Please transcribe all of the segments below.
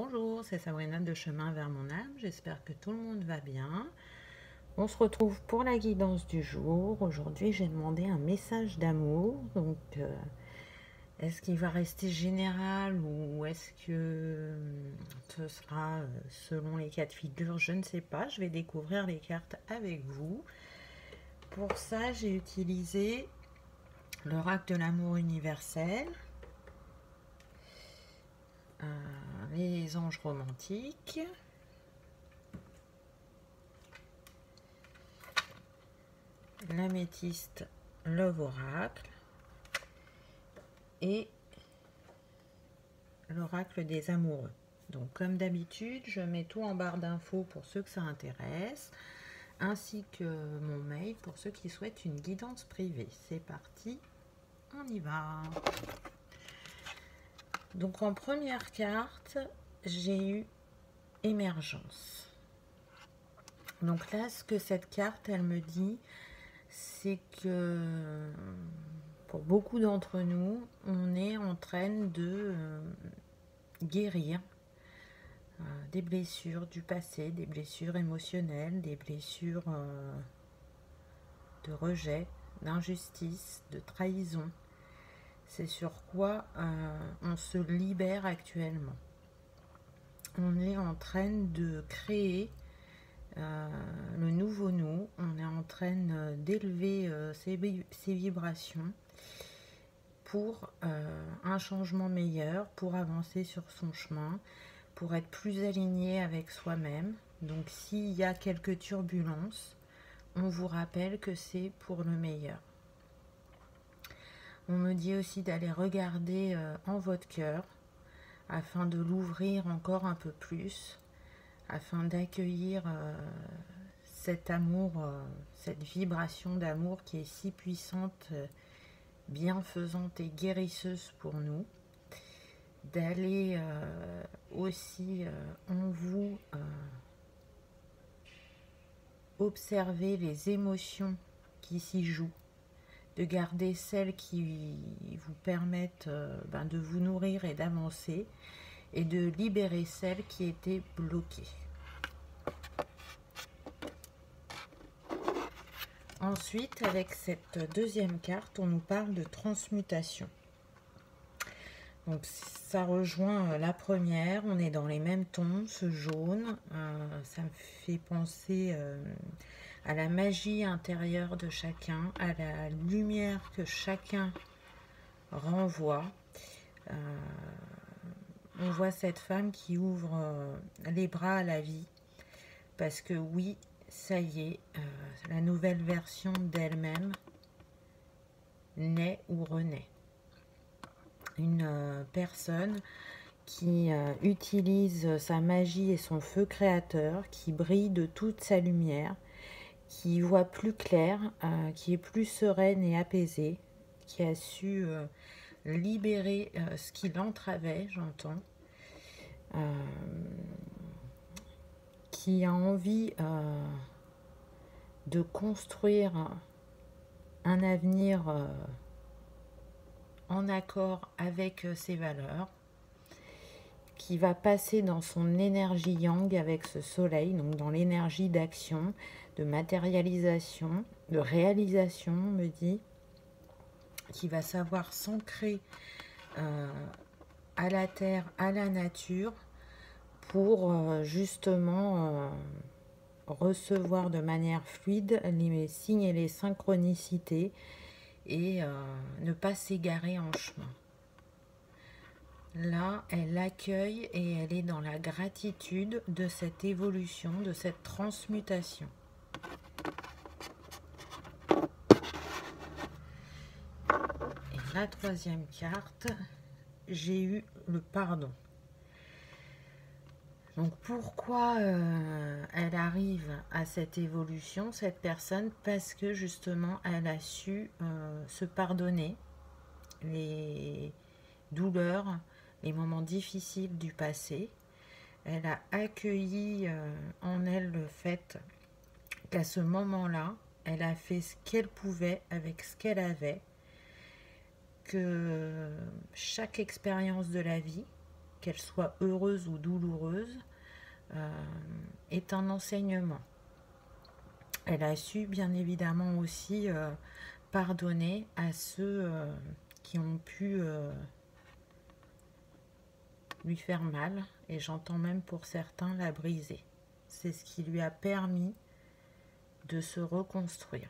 Bonjour, c'est Sabrina de Chemin vers mon âme. J'espère que tout le monde va bien. On se retrouve pour la guidance du jour. Aujourd'hui, j'ai demandé un message d'amour. Donc, est-ce qu'il va rester général ou est-ce que ce sera selon les cas de figure? Je ne sais pas. Je vais découvrir les cartes avec vous. Pour ça, j'ai utilisé l'oracle de l'amour universel. Les anges romantiques, l'améthyste Love Oracle et l'oracle des amoureux. Donc comme d'habitude, je mets tout en barre d'infos pour ceux que ça intéresse, ainsi que mon mail pour ceux qui souhaitent une guidance privée. C'est parti, on y va. Donc en première carte, j'ai eu émergence. Donc là, ce que cette carte, elle me dit, c'est que pour beaucoup d'entre nous, on est en train de guérir des blessures du passé, des blessures émotionnelles, des blessures de rejet, d'injustice, de trahison. C'est sur quoi on se libère actuellement. On est en train de créer le nouveau nous, on est en train d'élever ses vibrations pour un changement meilleur, pour avancer sur son chemin, pour être plus aligné avec soi-même. Donc s'il y a quelques turbulences, on vous rappelle que c'est pour le meilleur. On me dit aussi d'aller regarder en votre cœur afin de l'ouvrir encore un peu plus, afin d'accueillir cet amour, cette vibration d'amour qui est si puissante, bienfaisante et guérisseuse pour nous. D'aller aussi en vous observer les émotions qui s'y jouent, de garder celles qui vous permettent de vous nourrir et d'avancer, et de libérer celles qui étaient bloquées. Ensuite, avec cette deuxième carte, on nous parle de transmutation. Donc ça rejoint la première, on est dans les mêmes tons, ce jaune, ça me fait penser à la magie intérieure de chacun, à la lumière que chacun renvoie. On voit cette femme qui ouvre les bras à la vie, parce que oui, ça y est, la nouvelle version d'elle-même naît ou renaît. Une personne qui utilise sa magie et son feu créateur, qui brille de toute sa lumière, qui voit plus clair, qui est plus sereine et apaisée, qui a su libérer ce qui l'entravait, j'entends, qui a envie de construire un avenir en accord avec ses valeurs, qui va passer dans son énergie yang avec ce soleil, donc dans l'énergie d'action, de matérialisation, de réalisation, on me dit, qui va savoir s'ancrer à la terre, à la nature, pour justement recevoir de manière fluide les signes et les synchronicités et ne pas s'égarer en chemin. Là, elle accueille et elle est dans la gratitude de cette évolution, de cette transmutation. Et la troisième carte, j'ai eu le pardon. Donc pourquoi elle arrive à cette évolution, cette personne? Parce que justement, elle a su se pardonner les douleurs, les moments difficiles du passé. Elle a accueilli en elle le fait qu'à ce moment-là, elle a fait ce qu'elle pouvait avec ce qu'elle avait, que chaque expérience de la vie qu'elle soit heureuse ou douloureuse, est un enseignement. Elle a su bien évidemment aussi pardonner à ceux qui ont pu lui faire mal, et j'entends même pour certains la briser. C'est ce qui lui a permis de se reconstruire.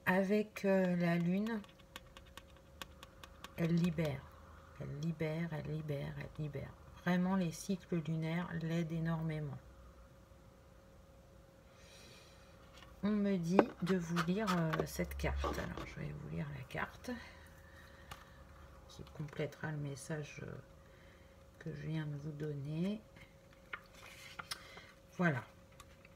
Avec la lune, elle libère. Elle libère, elle libère, elle libère. Vraiment, les cycles lunaires l'aident énormément. On me dit de vous lire cette carte. Alors, je vais vous lire la carte qui complétera le message que je viens de vous donner. Voilà.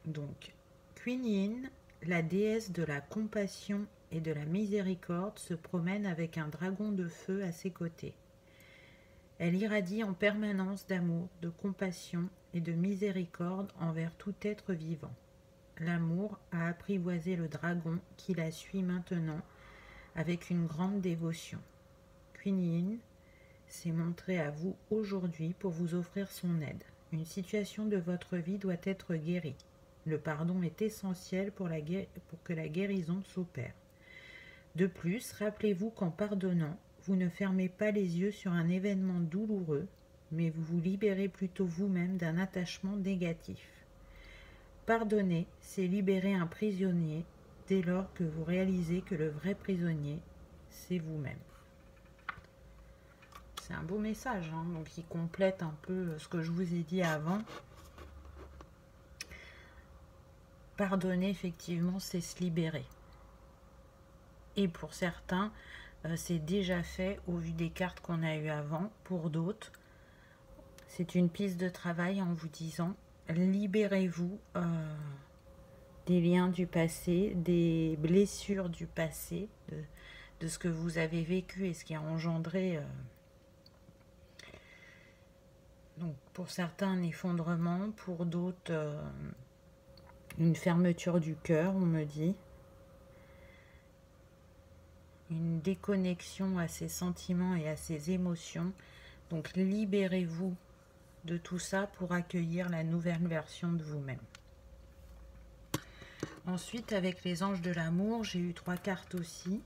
Donc, Kuan Yin, la déesse de la compassion et de la miséricorde, se promène avec un dragon de feu à ses côtés. Elle irradie en permanence d'amour, de compassion et de miséricorde envers tout être vivant. L'amour a apprivoisé le dragon qui la suit maintenant avec une grande dévotion. Kuan Yin s'est montré à vous aujourd'hui pour vous offrir son aide. Une situation de votre vie doit être guérie. Le pardon est essentiel pour que la guérison s'opère. De plus, rappelez-vous qu'en pardonnant, vous ne fermez pas les yeux sur un événement douloureux, mais vous vous libérez plutôt vous-même d'un attachement négatif. Pardonner, c'est libérer un prisonnier dès lors que vous réalisez que le vrai prisonnier, c'est vous-même. C'est un beau message, hein, donc il complète un peu ce que je vous ai dit avant. Pardonner, effectivement, c'est se libérer. Et pour certains, c'est déjà fait au vu des cartes qu'on a eues avant. Pour d'autres, c'est une piste de travail en vous disant libérez-vous des liens du passé, des blessures du passé, de ce que vous avez vécu et ce qui a engendré donc pour certains un effondrement, pour d'autres une fermeture du cœur, on me dit, une déconnexion à ses sentiments et à ses émotions. Donc libérez-vous de tout ça pour accueillir la nouvelle version de vous-même. Ensuite, avec les anges de l'amour, j'ai eu 3 cartes aussi.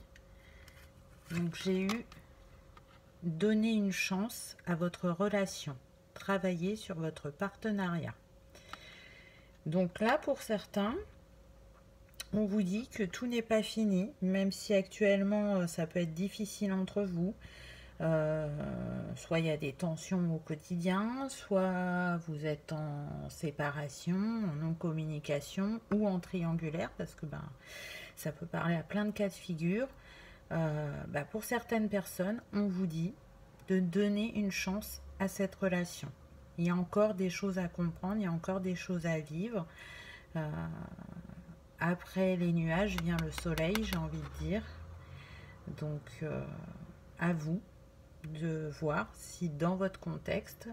Donc j'ai eu donner une chance à votre relation, travailler sur votre partenariat. Donc là, pour certains, on vous dit que tout n'est pas fini, même si actuellement ça peut être difficile entre vous. Soit il y a des tensions au quotidien, soit vous êtes en séparation, en non-communication ou en triangulaire, parce que ça peut parler à plein de cas de figure. Pour certaines personnes, on vous dit de donner une chance à cette relation. Il y a encore des choses à comprendre, il y a encore des choses à vivre. Après les nuages vient le soleil, j'ai envie de dire. Donc, à vous de voir si dans votre contexte,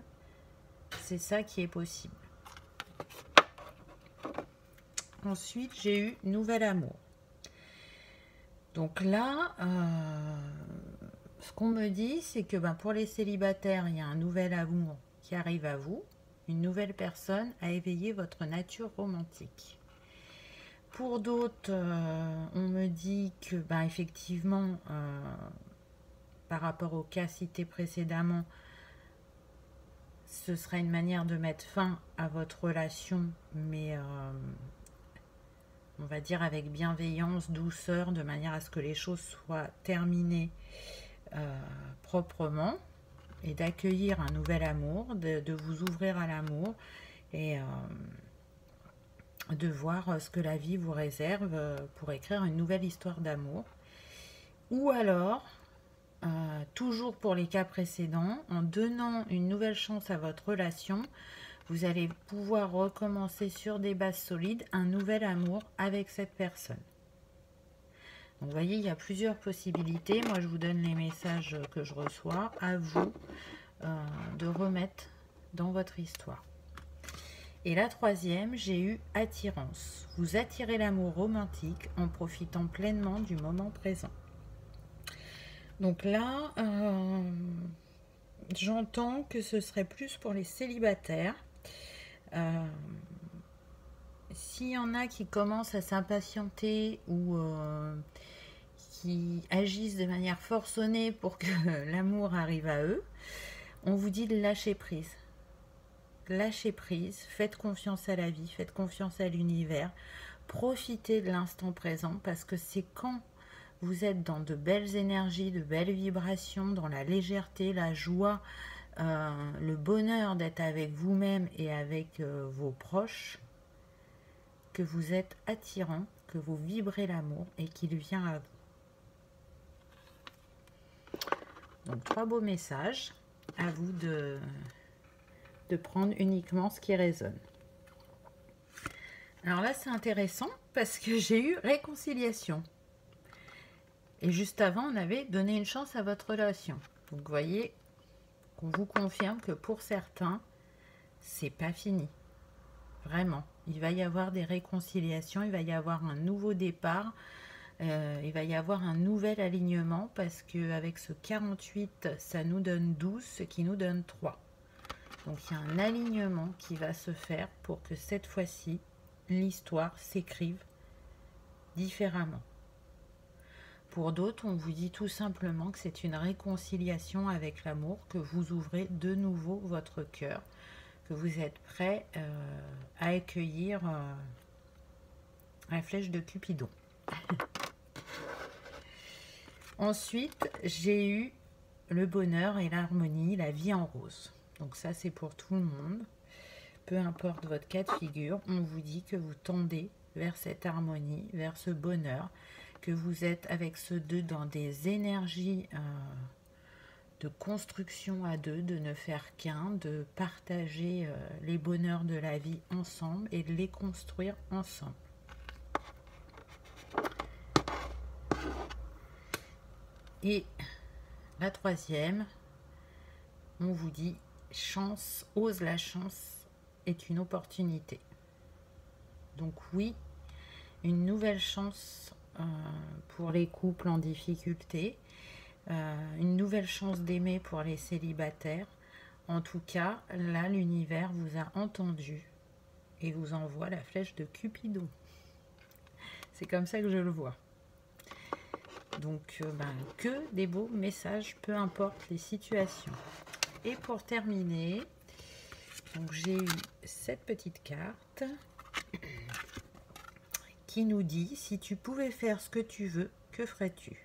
c'est ça qui est possible. Ensuite, j'ai eu nouvel amour. Donc là, ce qu'on me dit, c'est que pour les célibataires, il y a un nouvel amour qui arrive à vous. Une nouvelle personne a éveillé votre nature romantique. Pour d'autres, on me dit que effectivement, par rapport au cas cité précédemment, ce serait une manière de mettre fin à votre relation, mais on va dire avec bienveillance, douceur, de manière à ce que les choses soient terminées proprement, et d'accueillir un nouvel amour, de vous ouvrir à l'amour et de voir ce que la vie vous réserve pour écrire une nouvelle histoire d'amour. Ou alors, toujours pour les cas précédents, en donnant une nouvelle chance à votre relation, vous allez pouvoir recommencer sur des bases solides un nouvel amour avec cette personne. Donc, vous voyez, il y a plusieurs possibilités. Moi, je vous donne les messages que je reçois. À vous de remettre dans votre histoire. Et la troisième, j'ai eu attirance. Vous attirez l'amour romantique en profitant pleinement du moment présent. Donc là, j'entends que ce serait plus pour les célibataires. S'il y en a qui commencent à s'impatienter ou qui agissent de manière forcenée pour que l'amour arrive à eux, on vous dit de lâcher prise. Lâchez prise, faites confiance à la vie, faites confiance à l'univers, profitez de l'instant présent parce que c'est quand vous êtes dans de belles énergies, de belles vibrations, dans la légèreté, la joie, le bonheur d'être avec vous-même et avec vos proches, que vous êtes attirant, que vous vibrez l'amour et qu'il vient à vous. Donc 3 beaux messages, à vous de prendre uniquement ce qui résonne. Alors là c'est intéressant parce que j'ai eu réconciliation. Et juste avant on avait donné une chance à votre relation. Donc vous voyez qu'on vous confirme que pour certains c'est pas fini. Vraiment. Il va y avoir des réconciliations, il va y avoir un nouveau départ, il va y avoir un nouvel alignement parce qu'avec ce 48 ça nous donne 12, ce qui nous donne 3. Donc il y a un alignement qui va se faire pour que cette fois-ci, l'histoire s'écrive différemment. Pour d'autres, on vous dit tout simplement que c'est une réconciliation avec l'amour, que vous ouvrez de nouveau votre cœur, que vous êtes prêt à accueillir la flèche de Cupidon. Ensuite, j'ai eu le bonheur et l'harmonie, la vie en rose. Donc ça, c'est pour tout le monde. Peu importe votre cas de figure, on vous dit que vous tendez vers cette harmonie, vers ce bonheur, que vous êtes avec ce deux dans des énergies de construction à deux, de ne faire qu'un, de partager les bonheurs de la vie ensemble et de les construire ensemble. Et la troisième, on vous dit chance, ose la chance est une opportunité. Donc oui, une nouvelle chance pour les couples en difficulté, une nouvelle chance d'aimer pour les célibataires. En tout cas, là, l'univers vous a entendu et vous envoie la flèche de Cupidon. C'est comme ça que je le vois. Donc, que des beaux messages, peu importe les situations. Et pour terminer, donc j'ai eu cette petite carte qui nous dit: si tu pouvais faire ce que tu veux, que ferais-tu?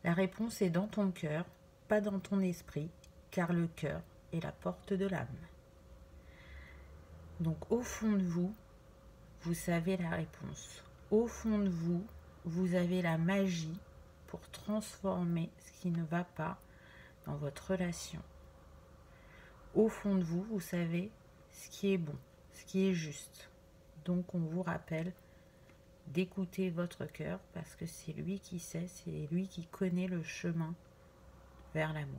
La réponse est dans ton cœur, pas dans ton esprit, car le cœur est la porte de l'âme. Donc au fond de vous, vous savez la réponse. Au fond de vous, vous avez la magie pour transformer ce qui ne va pas dans votre relation. Au fond de vous, vous savez ce qui est bon, ce qui est juste. Donc on vous rappelle d'écouter votre cœur parce que c'est lui qui sait, c'est lui qui connaît le chemin vers l'amour.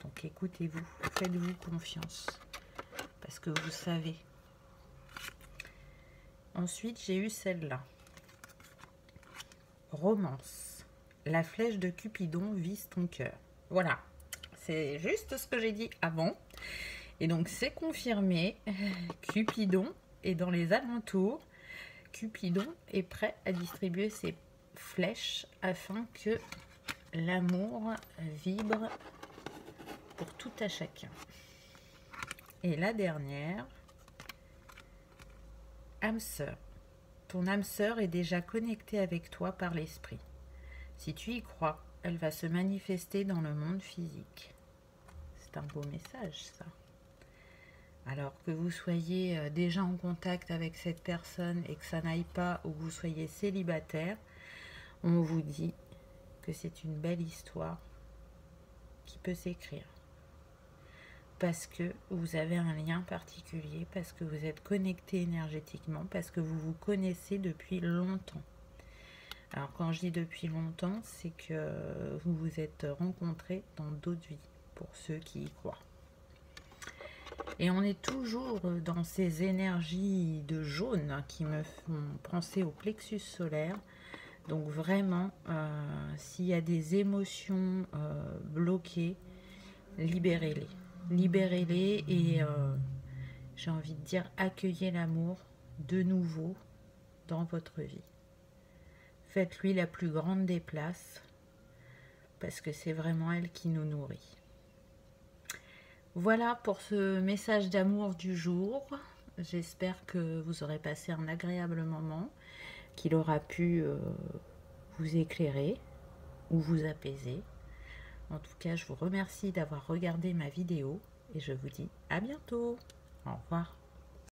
Donc écoutez-vous, faites-vous confiance parce que vous savez. Ensuite, j'ai eu celle-là. Romance. La flèche de Cupidon vise ton cœur. Voilà, c'est juste ce que j'ai dit avant. Et donc c'est confirmé, Cupidon est dans les alentours. Cupidon est prêt à distribuer ses flèches afin que l'amour vibre pour tout à chacun. Et la dernière, âme sœur. Ton âme sœur est déjà connectée avec toi par l'esprit. Si tu y crois, elle va se manifester dans le monde physique. C'est un beau message, ça. Alors que vous soyez déjà en contact avec cette personne et que ça n'aille pas, ou que vous soyez célibataire, on vous dit que c'est une belle histoire qui peut s'écrire. Parce que vous avez un lien particulier, parce que vous êtes connecté énergétiquement, parce que vous vous connaissez depuis longtemps. Alors quand je dis depuis longtemps, c'est que vous vous êtes rencontrés dans d'autres vies, pour ceux qui y croient. Et on est toujours dans ces énergies de jaune qui me font penser au plexus solaire, Donc vraiment, s'il y a des émotions bloquées, libérez-les. Libérez-les et j'ai envie de dire, accueillez l'amour de nouveau dans votre vie. Faites-lui la plus grande des places parce que c'est vraiment elle qui nous nourrit. Voilà pour ce message d'amour du jour. J'espère que vous aurez passé un agréable moment, qu'il aura pu vous éclairer ou vous apaiser. En tout cas, je vous remercie d'avoir regardé ma vidéo et je vous dis à bientôt. Au revoir.